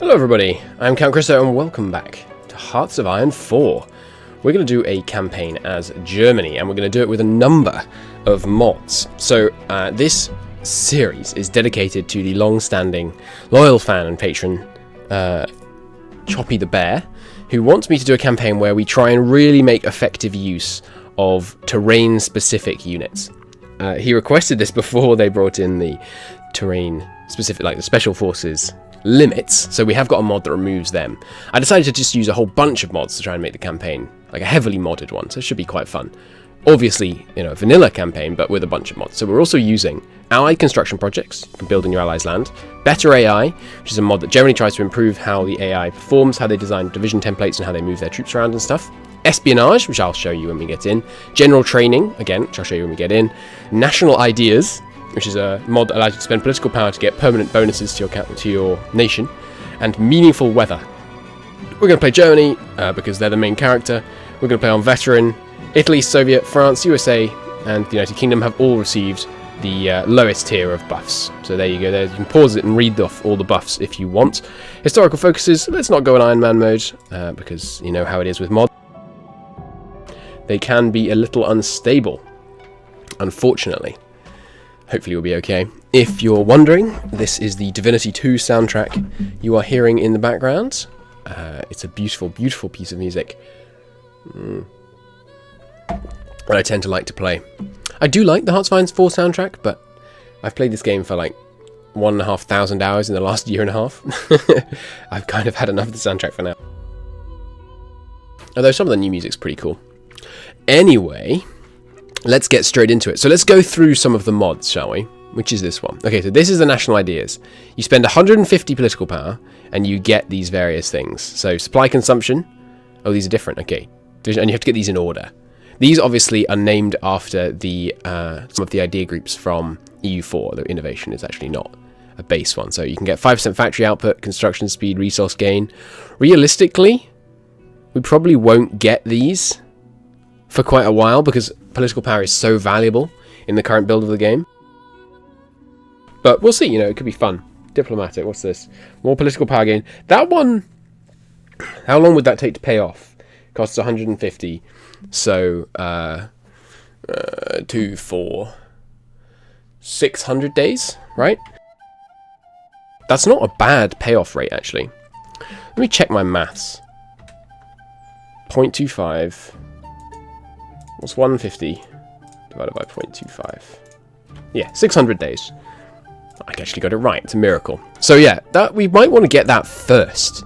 Hello everybody, I'm Count Christo and welcome back to Hearts of Iron 4. We're going to do a campaign as Germany and we're going to do it with a number of mods. So this series is dedicated to the long-standing loyal fan and patron Choppy the Bear, who wants me to do a campaign where we try and really make effective use of terrain-specific units. He requested this before they brought in the terrain-specific, like the Special Forces limits, so we have got a mod that removes them. I decided to just use a whole bunch of mods to try and make the campaign like a heavily modded one, so it should be quite fun. Obviously, you know, a vanilla campaign, but with a bunch of mods. So we're also using allied construction projects for building your allies' land, better AI, which is a mod that generally tries to improve how the AI performs, how they design division templates and how they move their troops around and stuff. Espionage, which I'll show you when we get in. General training, again, which I'll show you when we get in. National ideas, which is a mod that allows you to spend political power to get permanent bonuses to your nation, and meaningful weather. We're going to play Germany, because they're the main character. We're going to play on veteran. Italy, Soviet, France, USA, and the United Kingdom have all received the lowest tier of buffs. So there you go, there you can pause it and read off all the buffs if you want. Historical focuses, let's not go in Iron Man mode, because you know how it is with mods. They can be a little unstable, unfortunately. Hopefully we'll be okay. If you're wondering, this is the Divinity 2 soundtrack you are hearing in the background. It's a beautiful, beautiful piece of music that I tend to like to play. I do like the Hearts of Iron 4 soundtrack, but I've played this game for like 1,500 hours in the last year and a half. I've kind of had enough of the soundtrack for now. Although some of the new music's pretty cool. Anyway, let's get straight into it. So let's go through some of the mods, shall we? Which is this one. Okay, so this is the national ideas. You spend 150 political power, and you get these various things. So supply consumption. Oh, these are different. Okay, and you have to get these in order. These obviously are named after the some of the idea groups from EU4. The innovation is actually not a base one. So you can get 5% factory output, construction speed, resource gain. Realistically, we probably won't get these for quite a while because political power is so valuable in the current build of the game. But we'll see, you know, it could be fun. Diplomatic, what's this? More political power gain. That one, how long would that take to pay off? Costs 150. So, 2, 4, 600 days, right? That's not a bad payoff rate, actually. Let me check my maths. 0.25. What's 150 divided by 0.25? Yeah, 600 days. I actually got it right. It's a miracle. So yeah, that we might want to get that first.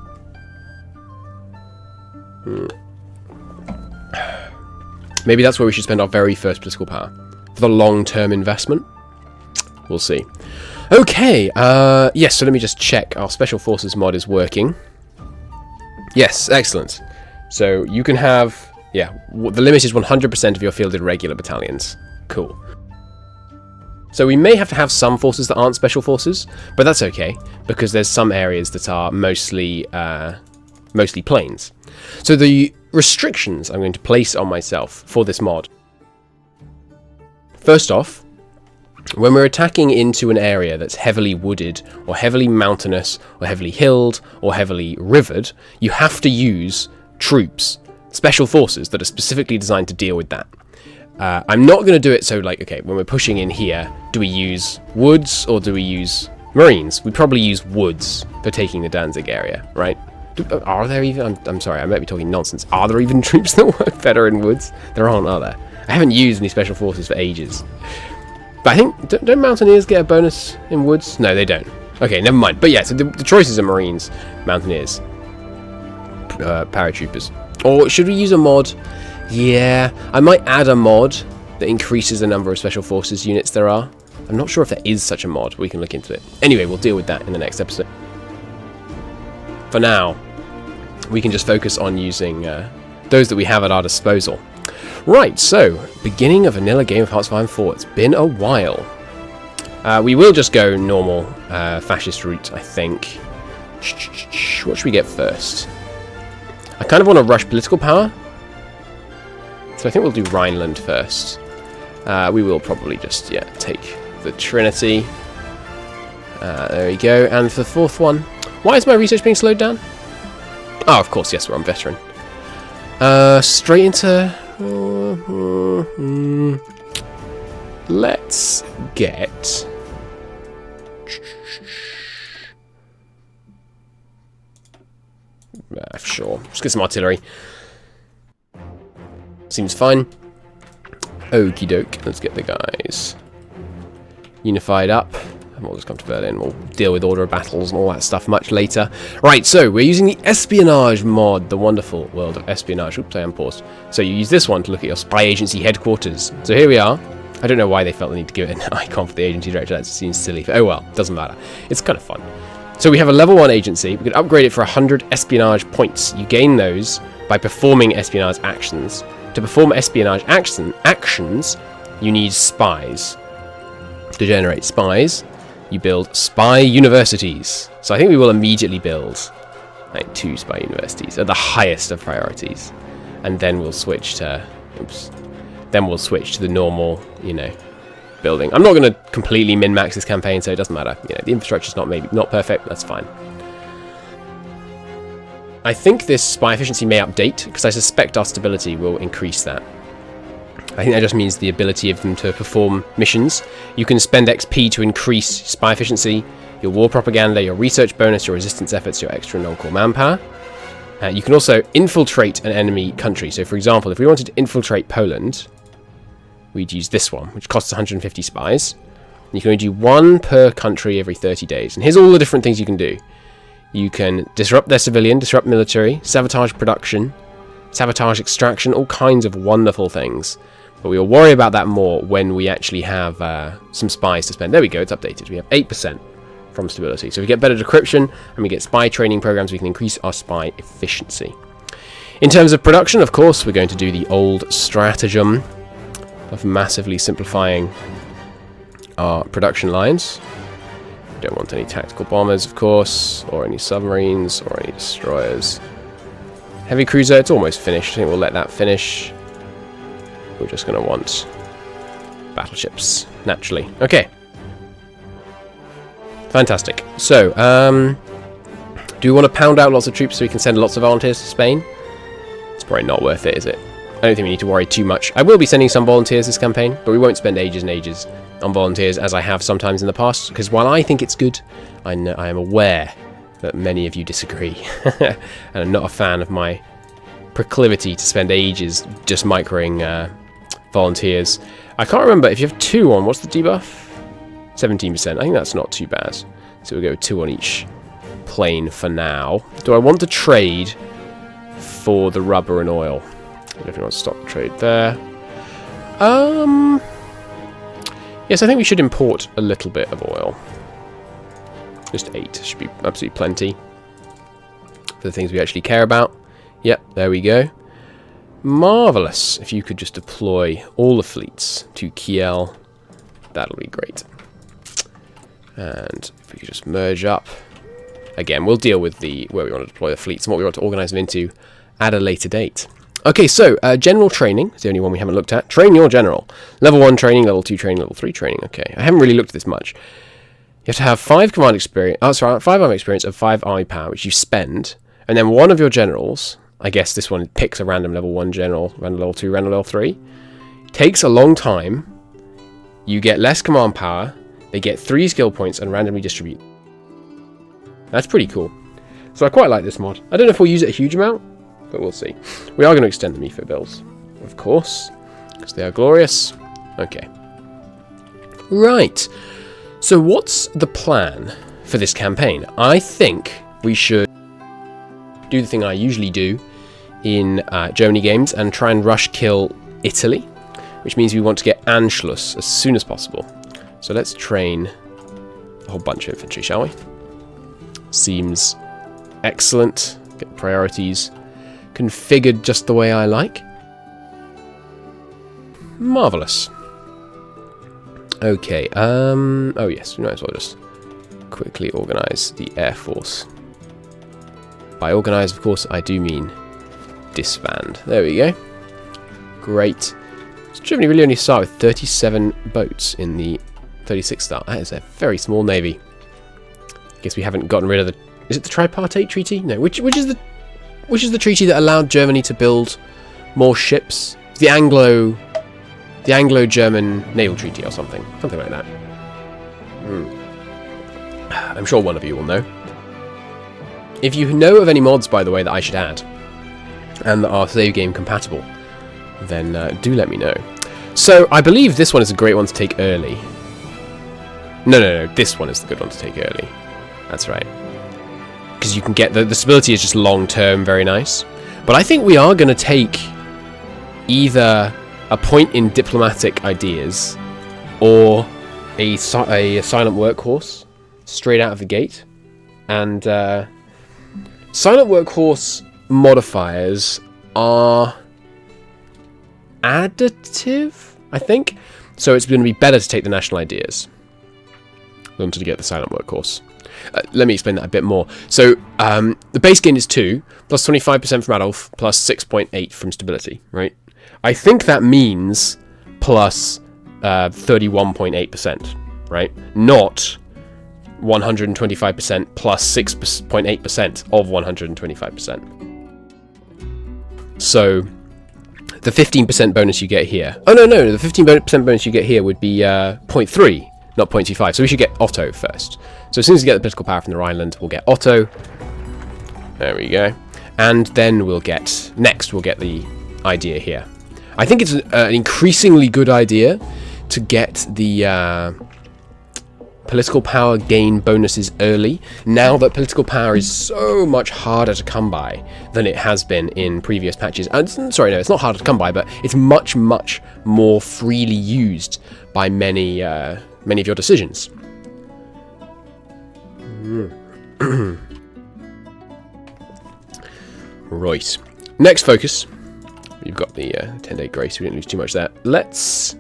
Maybe that's where we should spend our very first political power for the long-term investment. We'll see. Okay. Yes. So let me just check. Our Special Forces mod is working. Yes. Excellent. So you can have. Yeah, the limit is 100% of your fielded regular battalions. Cool. So we may have to have some forces that aren't special forces, but that's okay, because there's some areas that are mostly plains. So the restrictions I'm going to place on myself for this mod. First off, when we're attacking into an area that's heavily wooded, or heavily mountainous, or heavily hilled, or heavily rivered, you have to use troops. Special forces that are specifically designed to deal with that. I'm not going to do it so, like, okay, when we're pushing in here, do we use woods or do we use marines? We probably use woods for taking the Danzig area, right? Are there even... I'm sorry, I might be talking nonsense. Are there even troops that work better in woods? There aren't, are there? I haven't used any special forces for ages. But I think... Don't mountaineers get a bonus in woods? No, they don't. Okay, never mind. But yeah, so the choices are marines, mountaineers, paratroopers. Or should we use a mod? Yeah, I might add a mod that increases the number of special forces units there are. I'm not sure if there is such a mod. We can look into it. Anyway, we'll deal with that in the next episode. For now, we can just focus on using those that we have at our disposal. Right, so, beginning a vanilla game of Hearts of Iron 4. It's been a while. We will just go normal fascist route, I think. What should we get first? I kind of want to rush political power, so I think we'll do Rhineland first. We will probably just, yeah, take the Trinity. There we go. And for the fourth one, Why is my research being slowed down? Oh, of course, yes, we're on veteran. Straight into... let's get... sure, let's get some artillery. Seems fine. Okie doke, let's get the guys unified up. And we'll just come to Berlin. We'll deal with order of battles and all that stuff much later. Right, so we're using the Espionage mod, the wonderful world of Espionage. Oops, I am paused. So you use this one to look at your spy agency headquarters. So here we are. I don't know why they felt the need to give it an icon for the agency director. That seems silly. Oh well, doesn't matter. It's kind of fun. So we have a level 1 agency. We can upgrade it for 100 espionage points. You gain those by performing espionage actions. To perform espionage actions, you need spies. To generate spies, you build spy universities. So I think we will immediately build like 2 spy universities at the highest of priorities, and then we'll switch to the normal, you know, building. I'm not going to completely min-max this campaign, so it doesn't matter. You know, the infrastructure's not perfect. That's fine. I think this spy efficiency may update because I suspect our stability will increase that. I think that just means the ability of them to perform missions. You can spend XP to increase spy efficiency, your war propaganda, your research bonus, your resistance efforts, your extra non-core manpower. You can also infiltrate an enemy country. So, for example, if we wanted to infiltrate Poland, we'd use this one, which costs 150 spies. You can only do 1 per country every 30 days. And here's all the different things you can do. You can disrupt their civilian, disrupt military, sabotage production, sabotage extraction, all kinds of wonderful things. But we will worry about that more when we actually have some spies to spend. There we go, it's updated. We have 8% from stability. So we get better decryption and we get spy training programs. We can increase our spy efficiency. In terms of production, of course, we're going to do the old stratagem of massively simplifying our production lines. We don't want any tactical bombers, of course, or any submarines, or any destroyers. Heavy cruiser, it's almost finished. I think we'll let that finish. We're just going to want battleships, naturally. Okay. Fantastic. So, do we want to pound out lots of troops so we can send lots of volunteers to Spain? It's probably not worth it, is it? I don't think we need to worry too much. I will be sending some volunteers this campaign, but we won't spend ages and ages on volunteers as I have sometimes in the past, because while I think it's good, I am aware that many of you disagree, and I'm not a fan of my proclivity to spend ages just microing volunteers. I can't remember, if you have 2 on, what's the debuff? 17%. I think that's not too bad. So we'll go 2 on each plane for now. Do I want to trade for the rubber and oil? I definitely want to stop the trade there. Yes, I think we should import a little bit of oil. Just 8 should be absolutely plenty for the things we actually care about. Yep, there we go. Marvellous. If you could just deploy all the fleets to Kiel, that'll be great. And if we could just merge up. Again, we'll deal with where we want to deploy the fleets and what we want to organise them into at a later date. Okay, so general training is the only one we haven't looked at. Train your general. Level 1 training, level 2 training, level 3 training. Okay, I haven't really looked at this much. You have to have 5 command experience. Oh, sorry, 5 army experience and 5 army power, which you spend, and then one of your generals. I guess this one picks a random level 1 general, random level 2, random level 3. Takes a long time. You get less command power. They get 3 skill points and randomly distribute. That's pretty cool. So I quite like this mod. I don't know if we'll use it a huge amount, but we'll see. We are going to extend the MIFO bills, of course, because they are glorious. Okay. Right. So what's the plan for this campaign? I think we should do the thing I usually do in Germany games and try and rush kill Italy, which means we want to get Anschluss as soon as possible. So let's train a whole bunch of infantry, shall we? Seems excellent. Get priorities configured just the way I like. Marvellous. Okay, oh yes, we might as well just quickly organise the Air Force. By organise, of course, I do mean disband. There we go. Great. So Germany really only start with 37 boats in the 36 star. That is a very small navy. Guess we haven't gotten rid of the Is it the tripartite treaty? No. Which is the treaty that allowed Germany to build more ships? The Anglo-German naval treaty or something like that. I'm sure one of you will know. If you know of any mods, by the way, that I should add, and that are save game compatible, then do let me know. So, I believe this one is a great one to take early. No, this one is the good one to take early. That's right. Because you can get... The stability is just long-term, very nice. But I think we are going to take either a point in diplomatic ideas or a silent workhorse straight out of the gate. And silent workhorse modifiers are additive, I think. So it's going to be better to take the national ideas than to get the silent workhorse. Let me explain that a bit more. So the base gain is 2, plus 25% from Adolf, plus 6.8 from stability, right? I think that means plus 31.8%, right? Not 125% plus 6.8% of 125%. So the 15% bonus you get here... Oh, no, the 15% bonus you get here would be 0.3, not 0.25. So we should get Otto first. So as soon as we get the political power from the Rhineland, we'll get Otto. There we go. And then we'll get... Next, we'll get the idea here. I think it's an increasingly good idea to get the political power gain bonuses early, now that political power is so much harder to come by than it has been in previous patches. And sorry, no, it's not harder to come by, but it's much, much more freely used by many of your decisions. Right. Next focus. You've got the 10-day grace. We didn't lose too much there. Let's...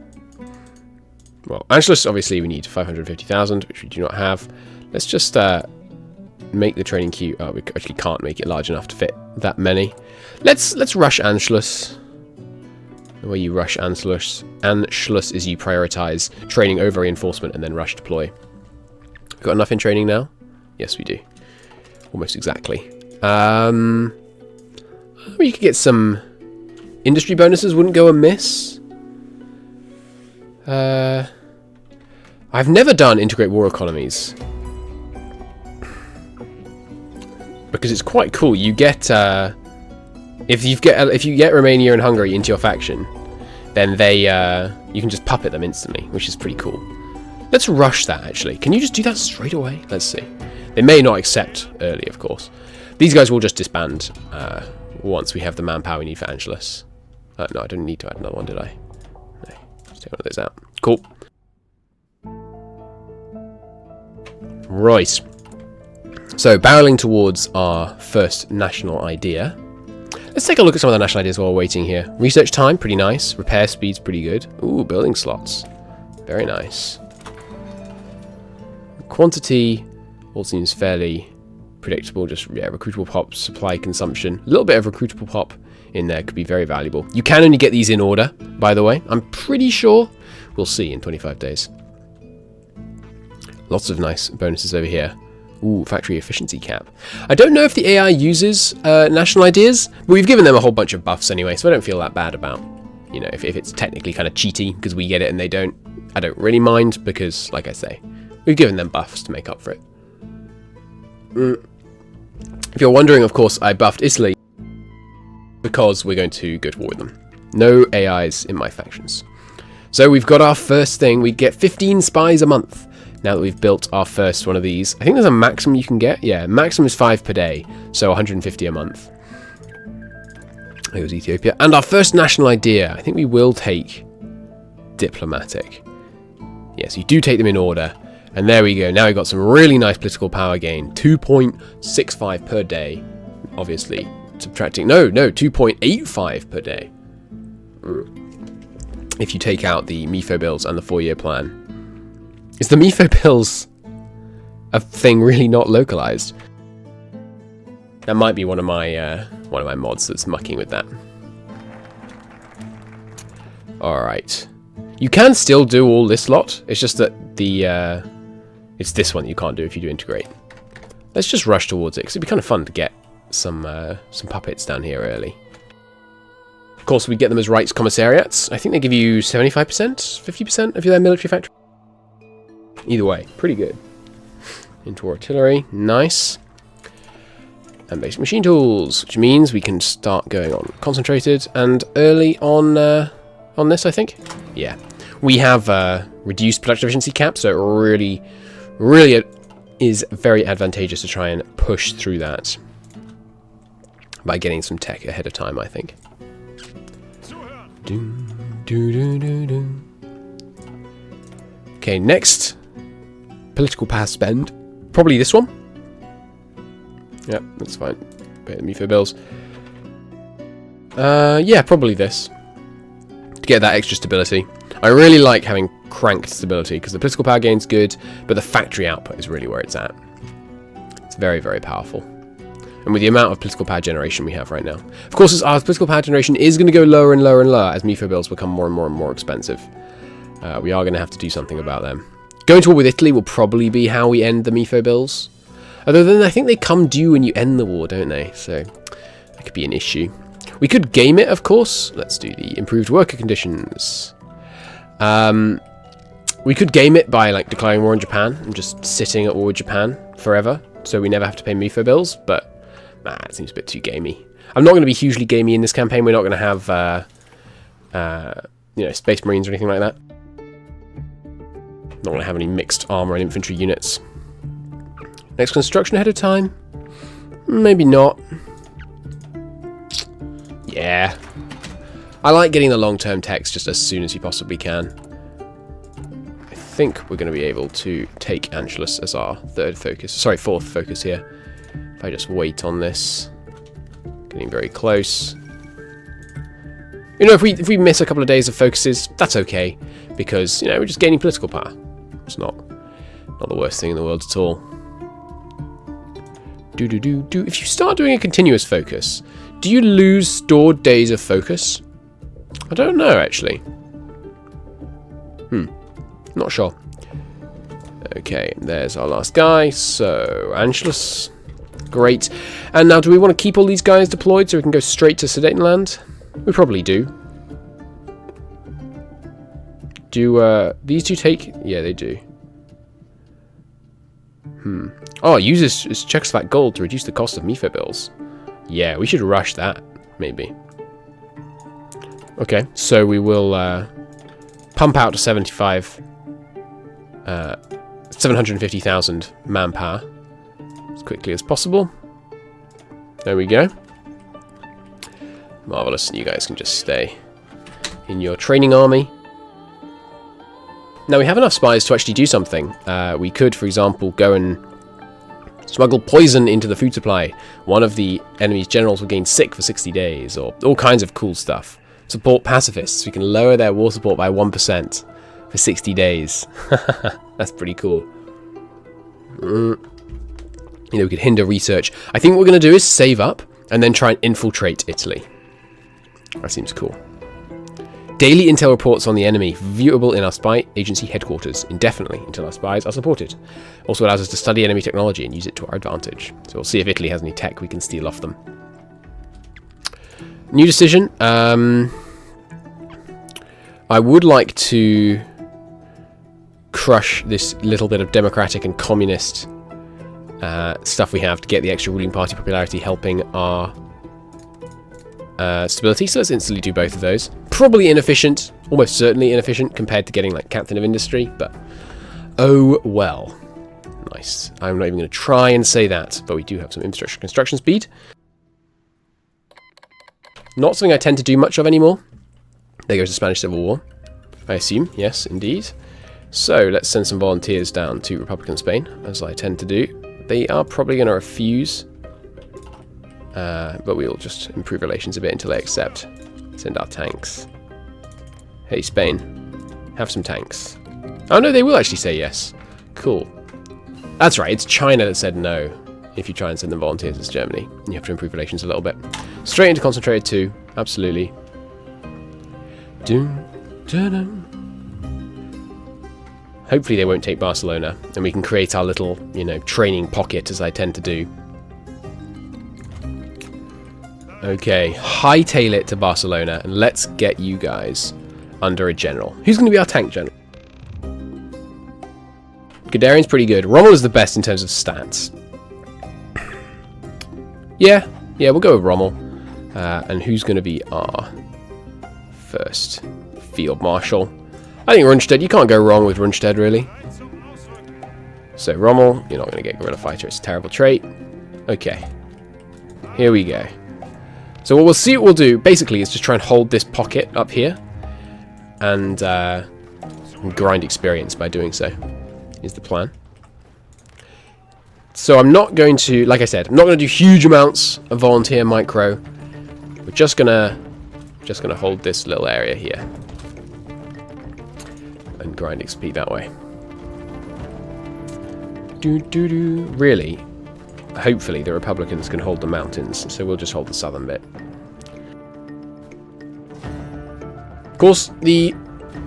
Well, Anschluss, obviously, we need 550,000, which we do not have. Let's just make the training queue... Oh, we actually can't make it large enough to fit that many. Let's rush Anschluss. The way you rush Anschluss is you prioritize training over reinforcement and then rush deploy. Got enough in training now? Yes, we do. Almost exactly. We could get some... Industry bonuses wouldn't go amiss. I've never done integrate war economies because it's quite cool. You get if you get Romania and Hungary into your faction, then they you can just puppet them instantly, which is pretty cool. Let's rush that actually. Can you just do that straight away? Let's see. They may not accept early, of course. These guys will just disband once we have the manpower we need for Anschluss. No, I didn't need to add another one, did I? No, just take one of those out. Cool. Right. So, barreling towards our first national idea. Let's take a look at some of the national ideas while we're waiting here. Research time, pretty nice. Repair speed's pretty good. Ooh, building slots. Very nice. Quantity all seems fairly predictable. Just, yeah, recruitable pop, supply consumption. A little bit of recruitable pop in there could be very valuable. You can only get these in order, by the way. I'm pretty sure. We'll see in 25 days. Lots of nice bonuses over here. Ooh, factory efficiency cap. I don't know if the AI uses national ideas, but we've given them a whole bunch of buffs anyway, so I don't feel that bad about, you know, if it's technically kind of cheaty because we get it and they don't. I don't really mind because, like I say, we've given them buffs to make up for it. If you're wondering, of course, I buffed Italy because we're going to go to war with them. No AIs in my factions. So we've got our first thing. We get 15 spies a month now that we've built our first one of these. I think there's a maximum you can get. Yeah, maximum is 5 per day, so 150 a month. It was Ethiopia. And our first national idea. I think we will take diplomatic. Yes, you do take them in order. And there we go. Now we've got some really nice political power gain. 2.65 per day. Obviously, subtracting... No, 2.85 per day. If you take out the MIFO bills and the 4-year plan. Is the MIFO bills a thing really not localized? That might be one of my mods that's mucking with that. Alright. You can still do all this lot. It's just that the it's this one you can't do if you do integrate. Let's just rush towards it, because it'd be kind of fun to get some puppets down here early. Of course, we get them as rights commissariats. I think they give you 75%, 50% of their military factory. Either way, pretty good. Into artillery, nice. And basic machine tools, which means we can start going on concentrated and early on this, I think. Yeah, we have reduced production efficiency cap, so it really is very advantageous to try and push through that by getting some tech ahead of time, I think. Okay, next political power spend, probably this one. Yep, that's fine. Pay the MIFO bills. Yeah, probably this. To get that extra stability. I really like having cranked stability, because the political power gain's good, but the factory output is really where it's at. It's very, very powerful. And with the amount of political power generation we have right now. Of course, our political power generation is going to go lower and lower and lower as MIFO bills become more and more and more expensive. We are going to have to do something about them. Going to war with Italy will probably be how we end the MIFO bills. Although then I think they come due when you end the war, don't they? So that could be an issue. We could game it, of course. Let's do the improved worker conditions. We could game it by like declaring war on Japan and just sitting at war with Japan forever, so we never have to pay MIFO bills. But it seems a bit too gamey. I'm not going to be hugely gamey in this campaign. We're not going to have Space Marines or anything like that. Not going to have any mixed armor and infantry units. Next construction ahead of time? Maybe not. Yeah. I like getting the long-term techs just as soon as you possibly can. I think we're going to be able to take Anschluss as our fourth focus here. If I just wait on this. Getting very close. You know, if we miss a couple of days of focuses, that's okay. Because, we're just gaining political power. It's not the worst thing in the world at all. If you start doing a continuous focus, do you lose stored days of focus? I don't know, actually. Not sure. Okay, there's our last guy. So, Anschluss. Great. And now, do we want to keep all these guys deployed so we can go straight to Sudetenland? We probably do. Do these two take? Yeah, they do. Oh, uses Czechoslovak gold to reduce the cost of MIFO bills. Yeah, we should rush that, maybe. Okay, so we will pump out to 750,000 manpower as quickly as possible. There we go. Marvellous, you guys can just stay in your training army. Now, we have enough spies to actually do something. We could, for example, go and smuggle poison into the food supply. One of the enemy's generals will gain sick for 60 days, or all kinds of cool stuff. Support pacifists. We can lower their war support by 1% for 60 days. That's pretty cool. We could hinder research. I think what we're going to do is save up and then try and infiltrate Italy. That seems cool. Daily intel reports on the enemy, viewable in our spy agency headquarters, indefinitely until our spies are supported. Also allows us to study enemy technology and use it to our advantage. So we'll see if Italy has any tech we can steal off them. New decision. I would like to crush this little bit of democratic and communist stuff we have to get the extra ruling party popularity helping our stability, so let's instantly do both of those. Probably inefficient, almost certainly inefficient compared to getting like Captain of Industry, but oh well. Nice. I'm not even going to try and say that, but we do have some infrastructure construction speed. Not something I tend to do much of anymore. There goes the Spanish Civil War, I assume. Yes, indeed. So let's send some volunteers down to Republican Spain, as I tend to do. They are probably going to refuse. But we'll just improve relations a bit until they accept. Send our tanks. Hey, Spain. Have some tanks. Oh, no, they will actually say yes. Cool. That's right, it's China that said no. If you try and send them volunteers, it's Germany. You have to improve relations a little bit. Straight into Concentrated 2. Absolutely. Hopefully they won't take Barcelona, and we can create our little, you know, training pocket, as I tend to do. Okay, hightail it to Barcelona, and let's get you guys under a general. Who's going to be our tank general? Guderian's pretty good. Rommel is the best in terms of stats. Yeah, we'll go with Rommel. And who's going to be our first field marshal? I think Rundstedt. You can't go wrong with Rundstedt, really. So Rommel, you're not going to get guerrilla fighter. It's a terrible trait. Okay, here we go. So what we'll see what we'll do, basically, is just try and hold this pocket up here. And grind experience by doing so, is the plan. So I'm not going to, like I said, I'm not going to do huge amounts of volunteer micro. We're just gonna hold this little area here and grind XP that way. Really, hopefully the Republicans can hold the mountains, so we'll just hold the southern bit. Of course, the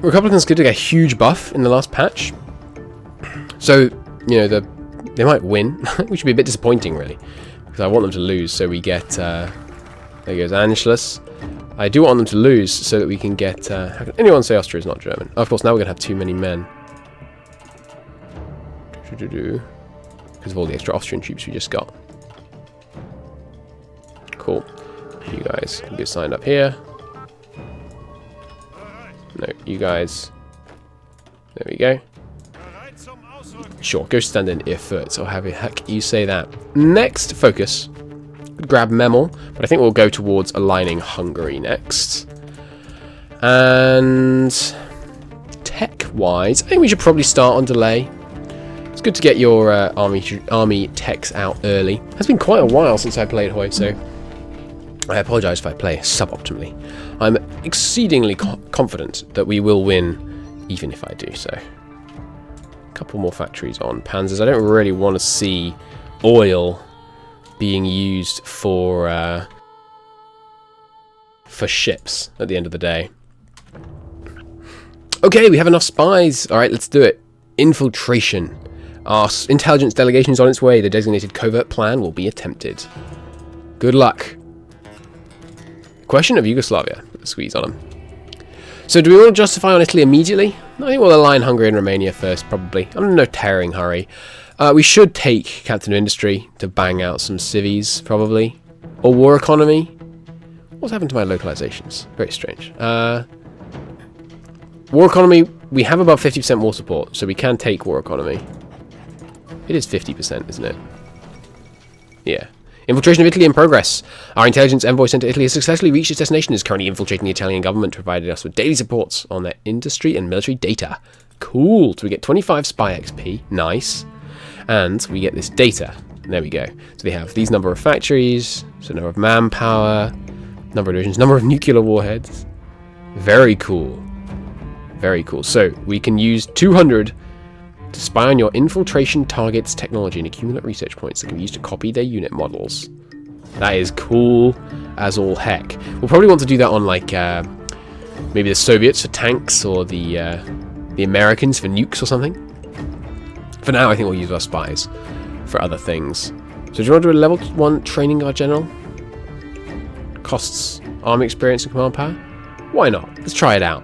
Republicans could get a huge buff in the last patch, so you know they might win, which would be a bit disappointing, really, because I want them to lose. So we get there goes Anschluss. I do want them to lose so that we can get. How can anyone say Austria is not German? Oh, of course, now we're gonna have too many men because of all the extra Austrian troops we just got. Cool. You guys can get signed up here. No, you guys. There we go. Sure, go stand in Erfurt, or have heck you say that. Next focus. Grab Memel, but I think we'll go towards aligning Hungary next. And tech-wise, I think we should probably start on delay. It's good to get your army techs out early. It's been quite a while since I played HOI, so I apologise if I play suboptimally. I'm exceedingly confident that we will win, even if I do so. A couple more factories on Panzers. I don't really want to see oil being used for ships at the end of the day. Okay, we have enough spies. All right, let's do it. Infiltration. Our intelligence delegation is on its way. The designated covert plan will be attempted. Good luck. Question of Yugoslavia. Let's squeeze on them. So do we want to justify on Italy immediately? I think we'll align Hungary and Romania first, probably. I'm in no tearing hurry. We should take Captain of Industry to bang out some civies, probably. Or War Economy. What's happened to my localizations? Very strange. War Economy, we have about 50% war support, so we can take War Economy. It is 50%, isn't it? Yeah. Infiltration of Italy in progress. Our intelligence envoy sent to Italy has successfully reached its destination and is currently infiltrating the Italian government, provided us with daily supports on their industry and military data. Cool. So we get 25 spy XP. Nice. And we get this data. There we go. So we have these number of factories, so number of manpower, number of divisions, number of nuclear warheads. Very cool. Very cool. So we can use 200 to spy on your infiltration targets technology and accumulate research points that can be used to copy their unit models. That is cool as all heck. We'll probably want to do that on like maybe the Soviets for tanks or the Americans for nukes or something. For now, I think we'll use our spies for other things. So do you want to do a level 1 training guard general? Costs army experience and command power? Why not? Let's try it out.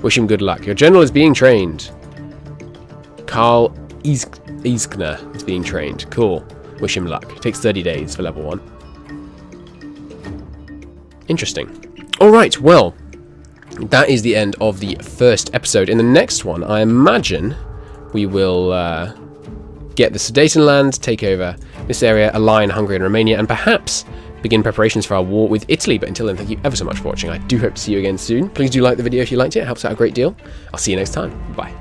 Wish him good luck. Your general is being trained. Karl Iskner is being trained. Cool. Wish him luck. It takes 30 days for level 1. Interesting. Alright, well, that is the end of the first episode. In the next one, I imagine we will get the Sudetenland, take over this area, align Hungary and Romania, and perhaps begin preparations for our war with Italy. But until then, thank you ever so much for watching. I do hope to see you again soon. Please do like the video if you liked it. It helps out a great deal. I'll see you next time. Bye.